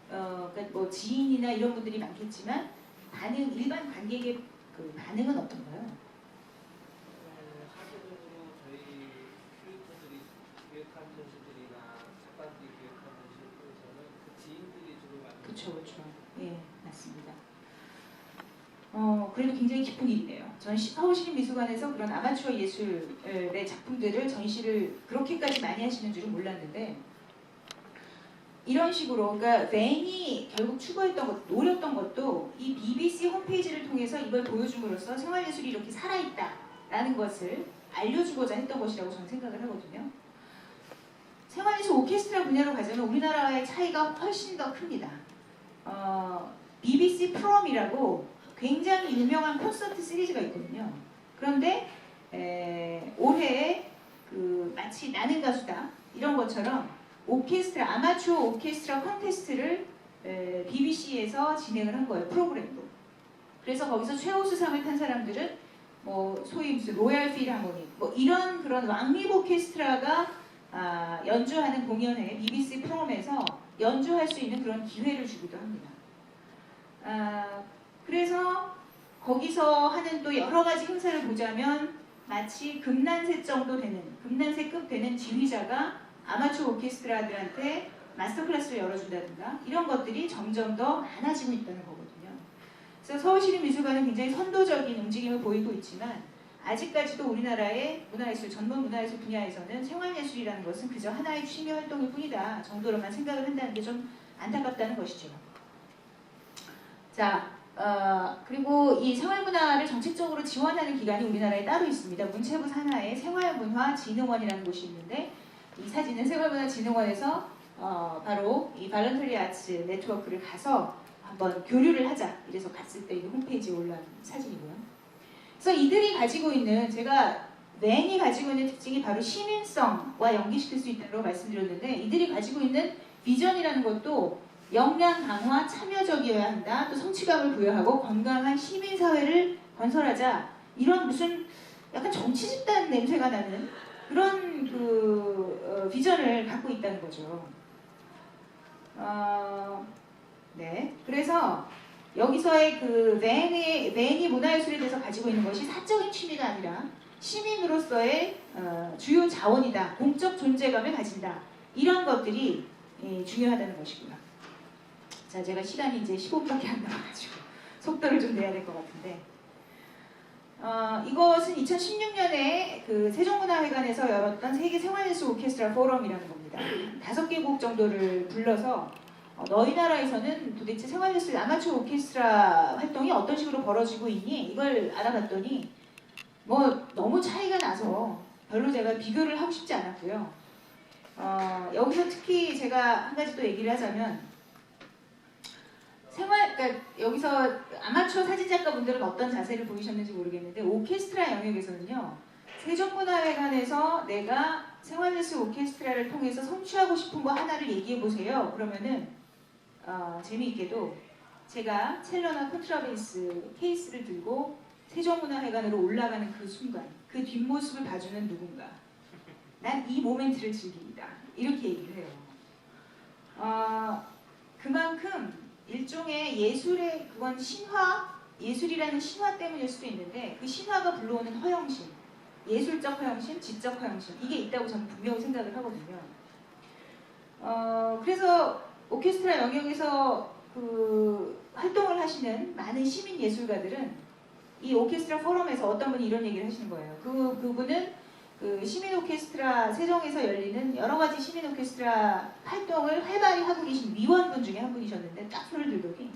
그러니까 뭐 지인이나 이런 분들이 많겠지만 반응, 일반 관객의 그 반응은 어떤가요? 사실은 저희 큐레이터들이 기획한 전시들이나 작가들이 기획한 전시들에서는 그 지인들이 주로 많이 그렇죠, 그렇죠. 예, 맞습니다. 그래도 굉장히 기쁜 일이네요. 전 서울시립미술관에서 그런 아마추어 예술의 작품들을 전시를 그렇게까지 많이 하시는 줄은 몰랐는데 이런 식으로 그러니까 뱅이 결국 추구했던 것, 노렸던 것도 이 BBC 홈페이지를 통해서 이걸 보여줌으로써 생활예술이 이렇게 살아있다라는 것을 알려주고자 했던 것이라고 저는 생각을 하거든요. 생활예술 오케스트라 분야로 가자면 우리나라의 차이가 훨씬 더 큽니다. BBC 프롬이라고 굉장히 유명한 콘서트 시리즈가 있거든요. 그런데 올해 그 마치 나는 가수다 이런 것처럼 오케스트라 아마추어 오케스트라 콘테스트를 BBC에서 진행을 한 거예요. 프로그램도. 그래서 거기서 최우수상을 탄 사람들은 뭐 소위 무슨 로얄 필하모닉 뭐 이런 그런 왕립 오케스트라가 연주하는 공연에 BBC 프롬에서 연주할 수 있는 그런 기회를 주기도 합니다. 그래서 거기서 하는 또 여러 가지 행사를 보자면 마치 금난세 정도 되는 금난세급 되는 지휘자가 아마추어 오케스트라들한테 마스터 클래스를 열어준다든가 이런 것들이 점점 더 많아지고 있다는 거거든요. 그래서 서울시립미술관은 굉장히 선도적인 움직임을 보이고 있지만 아직까지도 우리나라의 문화예술, 전문 문화예술 분야에서는 생활예술이라는 것은 그저 하나의 취미 활동일 뿐이다 정도로만 생각을 한다는 게 좀 안타깝다는 것이죠. 자, 그리고 이 생활문화를 정책적으로 지원하는 기관이 우리나라에 따로 있습니다. 문체부 산하에 생활문화진흥원이라는 곳이 있는데 이 사진은 생활문화진흥원에서 바로 이 발런터리 아츠 네트워크를 가서 한번 교류를 하자 이래서 갔을 때 홈페이지에 올라온 사진이고요. 그래서 이들이 가지고 있는 제가 웬이 가지고 있는 특징이 바로 시민성과 연계시킬 수 있다고 말씀드렸는데 이들이 가지고 있는 비전이라는 것도 역량 강화, 참여적이어야 한다. 또 성취감을 부여하고 건강한 시민사회를 건설하자. 이런 무슨 약간 정치 집단 냄새가 나는 그런 비전을 갖고 있다는 거죠. 네. 그래서 여기서의 그 웬이 문화예술에 대해서 가지고 있는 것이 사적인 취미가 아니라 시민으로서의 주요 자원이다. 공적 존재감을 가진다. 이런 것들이 중요하다는 것이고요. 자, 제가 시간이 이제 15분밖에 안 남아가지고 속도를 좀 내야 될 것 같은데 이것은 2016년에 그 세종문화회관에서 열었던 세계 생활예술 오케스트라 포럼이라는 겁니다. 5개국 정도를 불러서 너희 나라에서는 도대체 생활예술 아마추어 오케스트라 활동이 어떤 식으로 벌어지고 있니? 이걸 알아봤더니 뭐 너무 차이가 나서 별로 제가 비교를 하고 싶지 않았고요. 여기서 특히 제가 한 가지 또 얘기를 하자면 그러니까 여기서 아마추어 사진작가분들은 어떤 자세를 보이셨는지 모르겠는데 오케스트라 영역에서는요. 세종문화회관에서 내가 생활예술 오케스트라를 통해서 성취하고 싶은 거 하나를 얘기해보세요. 그러면은 재미있게도 제가 첼로나 콘트라베이스 케이스를 들고 세종문화회관으로 올라가는 그 순간 그 뒷모습을 봐주는 누군가 난 이 모멘트를 즐깁니다. 이렇게 얘기를 해요. 그만큼 일종의 예술의 그건 신화, 예술이라는 신화 때문일 수도 있는데 그 신화가 불러오는 허영심, 예술적 허영심, 지적 허영심 이게 있다고 저는 분명히 생각을 하거든요. 그래서 오케스트라 영역에서 그 활동을 하시는 많은 시민 예술가들은 이 오케스트라 포럼에서 어떤 분이 이런 얘기를 하시는 거예요. 그분은 그 시민 오케스트라 세종에서 열리는 여러 가지 시민 오케스트라 활동을 활발히 하고 계신 위원분 중에 한 분이셨는데 딱 손을 들더니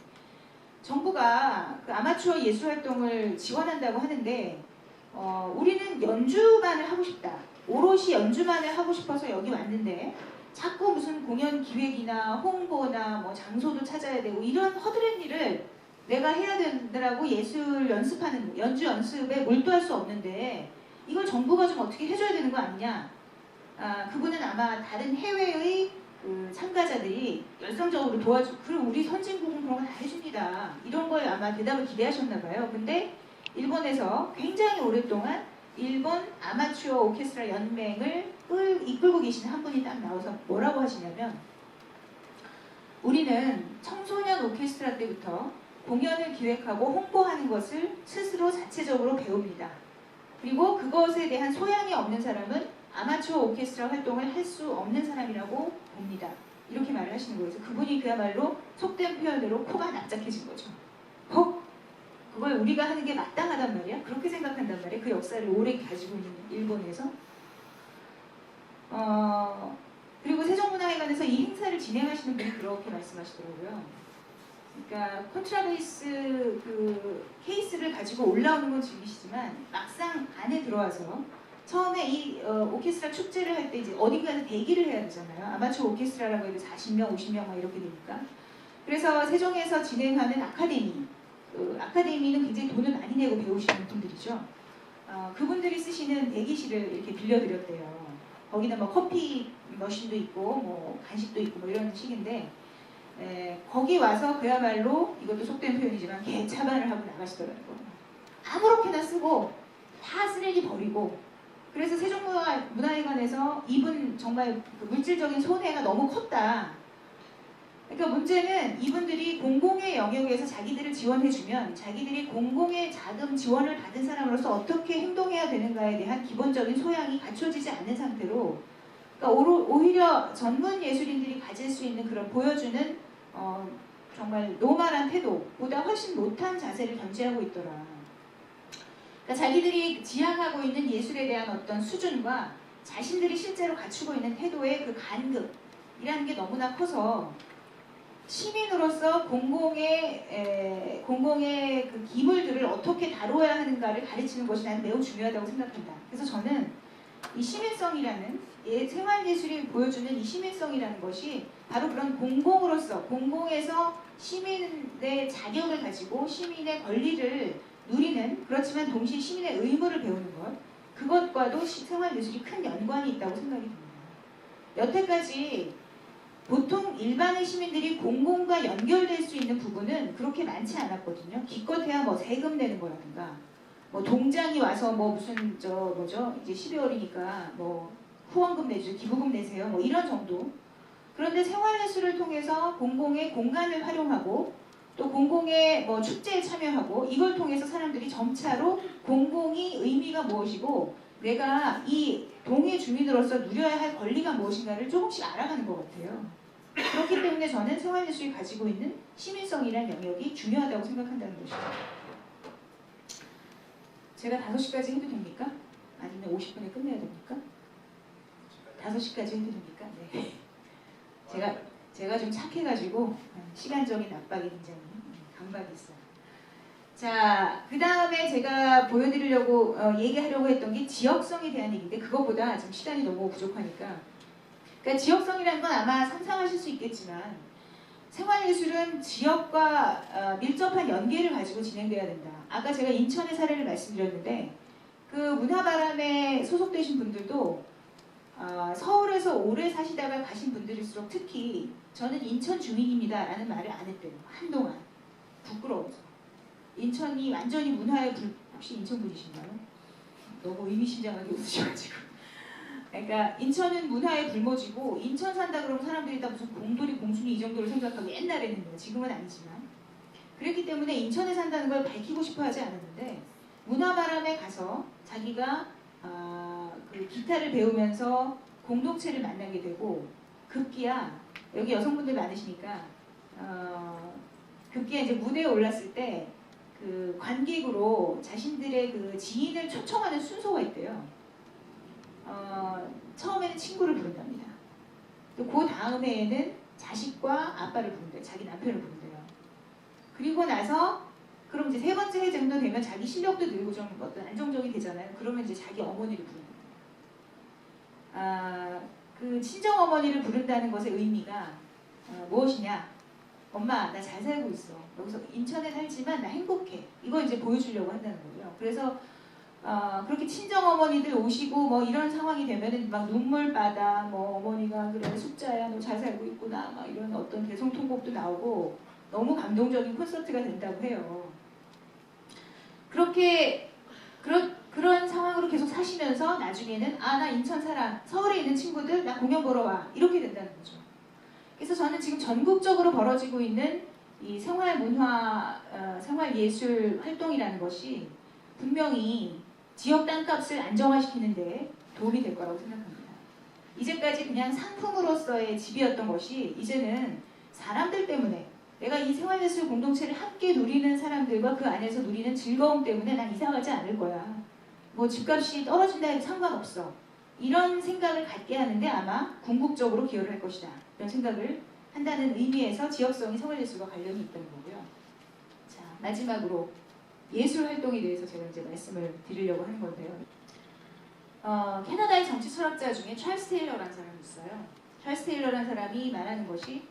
정부가 그 아마추어 예술 활동을 지원한다고 하는데 우리는 연주만을 하고 싶다. 오롯이 연주만을 하고 싶어서 여기 왔는데 자꾸 무슨 공연 기획이나 홍보나 뭐 장소도 찾아야 되고 이런 허드렛 일을 내가 해야 되더라고 예술 연습하는 연주 연습에 몰두할 수 없는데 이걸 정부가 좀 어떻게 해줘야 되는 거 아니냐. 그분은 아마 다른 해외의 그 참가자들이 열성적으로 도와주고 그리고 우리 선진국은 그런 거 다 해줍니다. 이런 걸 아마 대답을 기대하셨나 봐요. 근데 일본에서 굉장히 오랫동안 일본 아마추어 오케스트라 연맹을 이끌고 계신 한 분이 딱 나와서 뭐라고 하시냐면 우리는 청소년 오케스트라 때부터 공연을 기획하고 홍보하는 것을 스스로 자체적으로 배웁니다. 그리고 그것에 대한 소양이 없는 사람은 아마추어 오케스트라 활동을 할 수 없는 사람이라고 봅니다. 이렇게 말을 하시는 거예요. 그래서 그분이 그야말로 속된 표현으로 코가 납작해진 거죠. 그걸 우리가 하는 게 마땅하단 말이야? 그렇게 생각한단 말이야? 그 역사를 오래 가지고 있는 일본에서. 그리고 세종문화회관에서 이 행사를 진행하시는 분이 그렇게 말씀하시더라고요. 그러니까 콘트라베이스 그 케이스를 가지고 올라오는 건 즐기시지만 막상 안에 들어와서 처음에 이 오케스트라 축제를 할 때 이제 어딘가에서 대기를 해야 되잖아요. 아마추어 오케스트라라고 해도 40명, 50명 막 이렇게 되니까. 그래서 세종에서 진행하는 아카데미, 아카데미는 굉장히 돈을 많이 내고 배우시는 분들이죠. 그분들이 쓰시는 대기실을 이렇게 빌려드렸대요. 거기는 뭐 커피 머신도 있고 뭐 간식도 있고 뭐 이런 식인데 거기 와서 그야말로 이것도 속된 표현이지만 개차반을 하고 나가시더라고요. 아무렇게나 쓰고 다 쓰레기 버리고. 그래서 세종문화회관에서 이분 정말 그 물질적인 손해가 너무 컸다. 그러니까 문제는 이분들이 공공의 영역에서 자기들을 지원해주면 자기들이 공공의 자금 지원을 받은 사람으로서 어떻게 행동해야 되는가에 대한 기본적인 소양이 갖춰지지 않은 상태로, 그러니까 오히려 전문 예술인들이 가질 수 있는 그런 보여주는 정말 노멀한 태도보다 훨씬 못한 자세를 견지하고 있더라. 그러니까 자기들이 지향하고 있는 예술에 대한 어떤 수준과 자신들이 실제로 갖추고 있는 태도의 그 간극이라는 게 너무나 커서 시민으로서 공공의 그 기물들을 어떻게 다뤄야 하는가를 가르치는 것이 나는 매우 중요하다고 생각한다. 그래서 저는 이 시민성이라는 생활예술이 보여주는 이 시민성이라는 것이 바로 그런 공공으로서 공공에서 시민의 자격을 가지고 시민의 권리를 누리는, 그렇지만 동시에 시민의 의무를 배우는 것, 그것과도 생활예술이 큰 연관이 있다고 생각이 듭니다. 여태까지 보통 일반의 시민들이 공공과 연결될 수 있는 부분은 그렇게 많지 않았거든요. 기껏해야 뭐 세금 내는 거라든가, 뭐 동장이 와서 뭐 무슨 이제 12월이니까 뭐 후원금 내주세요, 기부금 내세요, 뭐 이런 정도. 그런데 생활예술을 통해서 공공의 공간을 활용하고 또 공공의 뭐 축제에 참여하고 이걸 통해서 사람들이 점차로 공공이 의미가 무엇이고 내가 이 동의 주민으로서 누려야 할 권리가 무엇인가를 조금씩 알아가는 것 같아요. 그렇기 때문에 저는 생활예술이 가지고 있는 시민성이라는 영역이 중요하다고 생각한다는 것이죠. 제가 5시까지 해도 됩니까? 아니면 50분에 끝내야 됩니까? 5시까지 해도 됩니까? 네. 제가 좀 착해가지고 시간적인 압박이 굉장히 강박이 있어요. 자, 그 다음에 제가 보여드리려고 얘기하려고 했던 게 지역성에 대한 얘기인데 그것보다 지금 시간이 너무 부족하니까, 그러니까 지역성이라는 건 아마 상상하실 수 있겠지만 생활예술은 지역과 밀접한 연계를 가지고 진행돼야 된다. 아까 제가 인천의 사례를 말씀드렸는데 그 문화바람에 소속되신 분들도 서울에서 오래 사시다가 가신 분들일수록 특히 저는 인천 주민입니다 라는 말을 안 했대요. 한동안 부끄러워서. 인천이 완전히 문화의 혹시 인천 분이신가요? 너무 의미심장하게 웃으셔가지고. 그러니까 인천은 문화의 불모지고 인천 산다 그러면 사람들이 다 무슨 공돌이 공순이 이 정도를 생각하고 옛날에는요. 지금은 아니지만. 그랬기 때문에 인천에 산다는 걸 밝히고 싶어 하지 않았는데 문화바람에 가서 자기가 그 기타를 배우면서 공동체를 만나게 되고 급기야 여기 여성분들 많으시니까 급기야 이제 무대에 올랐을 때 그 관객으로 자신들의 그 지인을 초청하는 순서가 있대요. 처음에는 친구를 부른답니다. 또 그 다음 해에는 자식과 아빠를 부른대요. 자기 남편을 부른대요. 그리고 나서 그럼 이제 3번째 해 정도 되면 자기 실력도 늘고 좀 어떤 안정적이 되잖아요. 그러면 이제 자기 어머니를 부르는 거예요. 그 친정 어머니를 부른다는 것의 의미가 무엇이냐? 엄마, 나 잘 살고 있어. 여기서 인천에 살지만 나 행복해. 이거 이제 보여주려고 한다는 거예요. 그래서 그렇게 친정 어머니들 오시고 뭐 이런 상황이 되면은 막 눈물바다, 뭐 어머니가 그래 숙자야, 너 잘 살고 있구나, 막 이런 어떤 대성통곡도 나오고 너무 감동적인 콘서트가 된다고 해요. 그렇게 그런 상황으로 계속 사시면서 나중에는 나 인천 살아, 서울에 있는 친구들 나 공연 보러 와, 이렇게 된다는 거죠. 그래서 저는 지금 전국적으로 벌어지고 있는 이 생활 문화, 생활 예술 활동이라는 것이 분명히 지역 땅값을 안정화시키는데 도움이 될 거라고 생각합니다. 이제까지 그냥 상품으로서의 집이었던 것이 이제는 사람들 때문에 내가 이 생활예술 공동체를 함께 누리는 사람들과 그 안에서 누리는 즐거움 때문에 난 이사 가지 않을 거야. 뭐 집값이 떨어진다 해도 상관없어. 이런 생각을 갖게 하는데 아마 궁극적으로 기여를 할 것이다. 이런 생각을 한다는 의미에서 지역성이 생활예술과 관련이 있다는 거고요. 자, 마지막으로 예술 활동에 대해서 제가 이제 말씀을 드리려고 하는 건데요. 캐나다의 정치 철학자 중에 찰스 테일러라는 사람이 있어요. 찰스 테일러라는 사람이 말하는 것이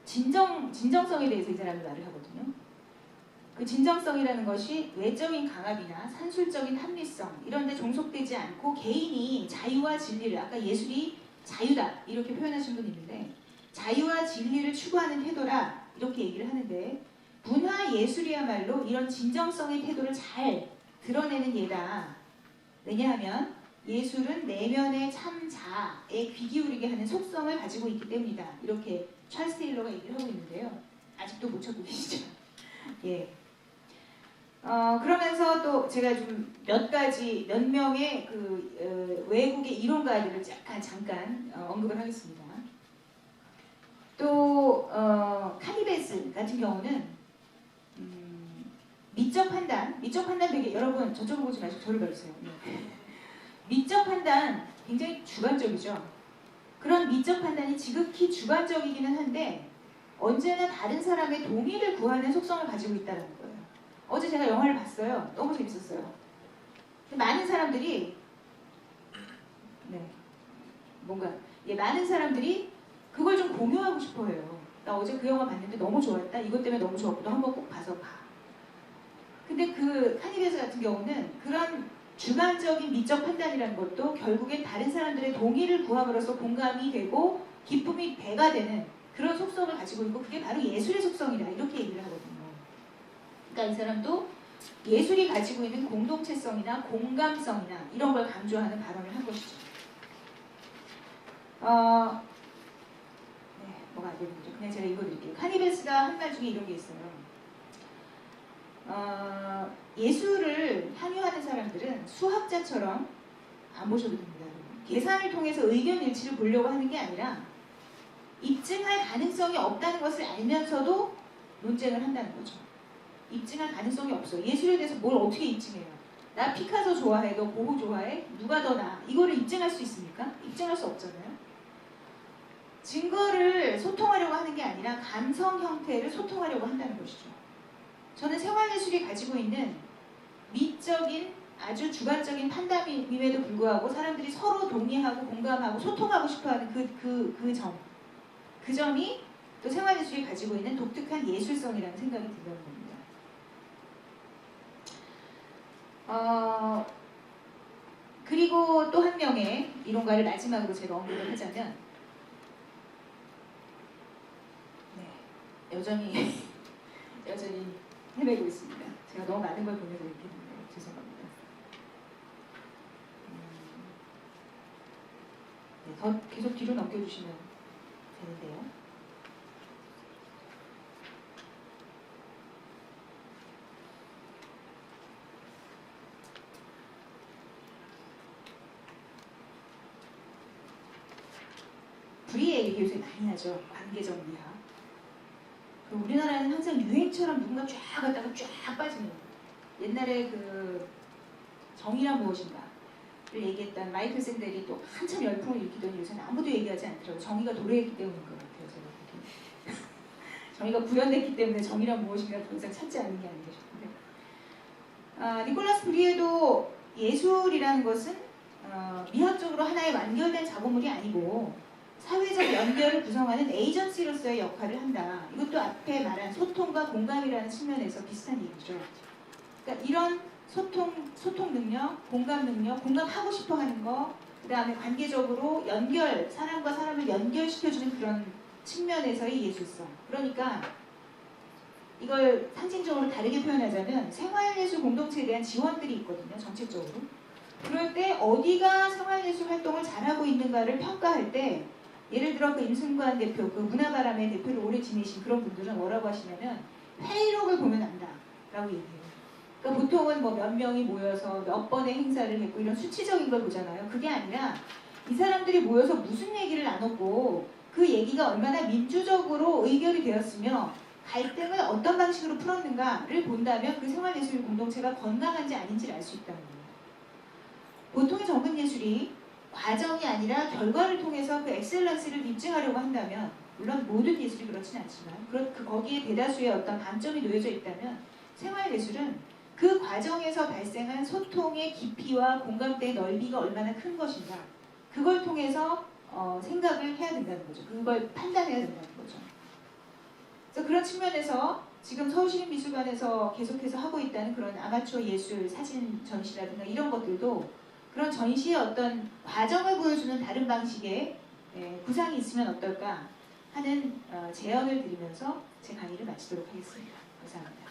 진정성에 대해서 이 사람이 말을 하거든요. 그 진정성이라는 것이 외적인 강압이나 산술적인 합리성 이런 데 종속되지 않고 개인이 자유와 진리를, 아까 예술이 자유다 이렇게 표현하신 분이 있는데 자유와 진리를 추구하는 태도라 이렇게 얘기를 하는데 문화 예술이야말로 이런 진정성의 태도를 잘 드러내는 예다. 왜냐하면 예술은 내면의 참 자아에 귀 기울이게 하는 속성을 가지고 있기 때문이다. 이렇게 찰스 테일러가 얘기를 하고 있는데요. 아직도 못 찾고 계시죠? 예. 그러면서 또 제가 좀 몇 명의 외국의 이론가들을 잠깐 언급을 하겠습니다. 또 카니베스 같은 경우는 미적 판단 되게 여러분 저쪽을 보지 마시고 저를 봐주세요. 미적 판단 굉장히 주관적이죠. 그런 미적 판단이 지극히 주관적이기는 한데 언제나 다른 사람의 동의를 구하는 속성을 가지고 있다는 거예요. 어제 제가 영화를 봤어요. 너무 재밌었어요. 많은 사람들이 많은 사람들이 그걸 좀 공유하고 싶어해요. 나 어제 그 영화 봤는데 너무 좋았다. 이것 때문에 너무 좋았고 너 한번 꼭 봐서 봐. 근데 그 카니베스 같은 경우는 그런 주관적인 미적 판단이라는 것도 결국엔 다른 사람들의 동의를 구함으로써 공감이 되고 기쁨이 배가 되는 그런 속성을 가지고 있고 그게 바로 예술의 속성이다. 이렇게 얘기를 하거든요. 그러니까 이 사람도 예술이 가지고 있는 공동체성이나 공감성이나 이런 걸 강조하는 발언을 한 것이죠. 뭐가 안 되는 거죠. 그냥 제가 읽어드릴게요. 카니베스가 한 말 중에 이런 게 있어요. 예술을 향유하는 사람들은 수학자처럼 안 보셔도 됩니다. 계산을 통해서 의견 일치를 보려고 하는 게 아니라 입증할 가능성이 없다는 것을 알면서도 논쟁을 한다는 거죠. 입증할 가능성이 없어. 예술에 대해서 뭘 어떻게 입증해요? 나 피카소 좋아해, 너 고흐 좋아해? 누가 더 나아? 이거를 입증할 수 있습니까? 입증할 수 없잖아요. 증거를 소통하려고 하는 게 아니라 감성 형태를 소통하려고 한다는 것이죠. 저는 생활예술이 가지고 있는 미적인 아주 주관적인 판단임에도 불구하고 사람들이 서로 동의하고 공감하고 소통하고 싶어하는 그 점이 또 생활예술이 가지고 있는 독특한 예술성이라는 생각이 든다는 겁니다. 그리고 또 한 명의 이론가를 마지막으로 제가 언급을 하자면 여전히 헤매고 있습니다. 제가 너무 많은 걸 보내서 이렇게 했네요. 죄송합니다. 더 계속 뒤로 넘겨주시면 되는데요. 브리에 얘기 요새 많이 하죠. 관계적 미학. 우리나라는 항상 유행처럼 누군가 쫙 갔다가 쫙 빠지는 옛날에 그 정의란 무엇인가를 얘기했던 마이클 샌델이 또 한참 열풍을 일으키더니 요새는 아무도 얘기하지 않더라고요. 정의가 도래했기 때문인 것 같아요. 제가 정의가 구현됐기 때문에 정의란 무엇인가를 더 이상 찾지 않는 게 아닌가 싶은데 니콜라스 브리에도 예술이라는 것은 미학적으로 하나의 완결된 작업물이 아니고 사회적 연결을 구성하는 에이전시로서의 역할을 한다. 이것도 앞에 말한 소통과 공감이라는 측면에서 비슷한 얘기죠. 그러니까 이런 소통 능력, 공감 능력, 공감하고 싶어 하는 거, 그 다음에 관계적으로 사람과 사람을 연결시켜주는 그런 측면에서의 예술성. 그러니까 이걸 상징적으로 다르게 표현하자면 생활예술 공동체에 대한 지원들이 있거든요. 정책적으로. 그럴 때 어디가 생활예술 활동을 잘하고 있는가를 평가할 때 예를 들어 그 임승관 대표, 그 문화바람의 대표를 오래 지내신 그런 분들은 뭐라고 하시냐면 회의록을 보면 안다라고 얘기해요. 그러니까 보통은 뭐 몇 명이 모여서 몇 번의 행사를 했고 이런 수치적인 걸 보잖아요. 그게 아니라 이 사람들이 모여서 무슨 얘기를 나눴고 그 얘기가 얼마나 민주적으로 의결이 되었으며 갈등을 어떤 방식으로 풀었는가를 본다면 그 생활예술 공동체가 건강한지 아닌지를 알 수 있다는 거예요. 보통의 정근예술이 과정이 아니라 결과를 통해서 그 엑셀런스를 입증하려고 한다면 물론 모든 예술이 그렇진 않지만 거기에 대다수의 어떤 방점이 놓여져 있다면 생활예술은 그 과정에서 발생한 소통의 깊이와 공감대의 넓이가 얼마나 큰 것인가 그걸 통해서 생각을 해야 된다는 거죠. 그걸 판단해야 된다는 거죠. 그래서 그런 측면에서 지금 서울시립미술관에서 계속해서 하고 있다는 그런 아마추어 예술 사진 전시라든가 이런 것들도 그런 전시의 어떤 과정을 보여주는 다른 방식의 구상이 있으면 어떨까 하는 제언을 드리면서 제 강의를 마치도록 하겠습니다. 감사합니다.